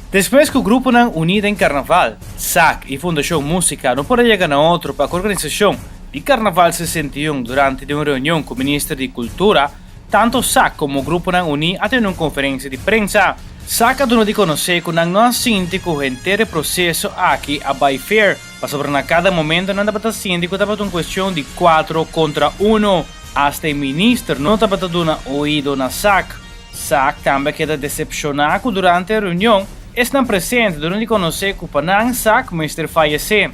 Después que el grupo não unido en carnaval, SAC y Fundación Música no podem llegar a outro para a organização de Carnaval 61 durante uma reunião com o Ministro de Cultura, tanto SAC como o grupo não unido até uma conferência de prensa. SAC dono de conhecer que não assente com o inteiro processo aqui a Bayfair, para sobre a cada momento não estava sendo que estava uma questão de 4 contra 1. Hasta o ministro não estava dando ouído na SAC. SAC também queda decepcionado durante a reunião. Estão presentes durante conhecer que o Panang SAC Mr. fallecer.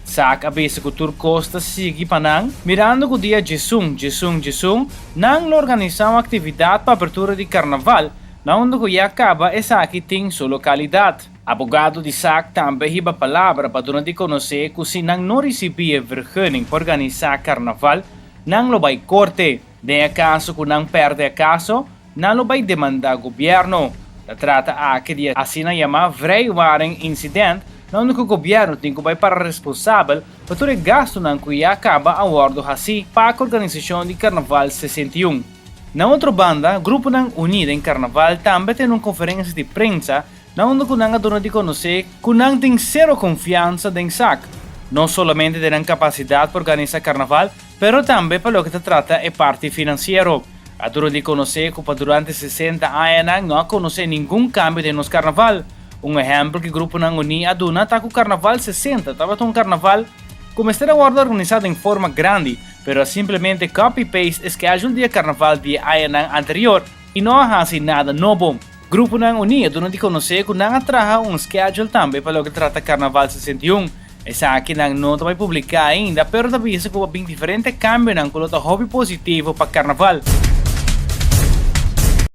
SAC avisa que o Tur Costa sigue Panang, mirando que o dia Jesum, não organizar uma atividade para a abertura de carnaval, onde que já acaba e SAC tem sua localidade. Abogado de SAC também riba palavra para durante conhecer que se não recebia vergunning para organizar carnaval, não lo vai corte. De acaso que não perde a caso, não lo vai demandar o governo. Trata aqui de assim chamar vrijwaring incident, onde o governo tem que vai para responsável por todo o gasto que já acaba a bordo assim para a organização de Carnaval 61. Na outra banda, o Grupo Unido em Carnaval também tem uma conferência de prensa onde o não dona de conhecer que não tem zero confiança em SAC. Não somente terão capacidade para organizar Carnaval, mas também para o que se trata é parte financeira. A duro de conhecer que durante 60 anos não conhece nenhum cambio de nosso carnaval. Um exemplo que o Grupo Unido aduna está com o Carnaval 60, estava um carnaval como está agora organizado em forma grande, mas simplesmente copy-paste schedule de carnaval de ano anterior e não faz nada novo. O Grupo Unido aduna de conhecer que não traga schedule também para o que trata Carnaval 61. Essa aqui não vai publicar ainda, mas avisa que há bem diferente cambio com o hobby positivo para Carnaval.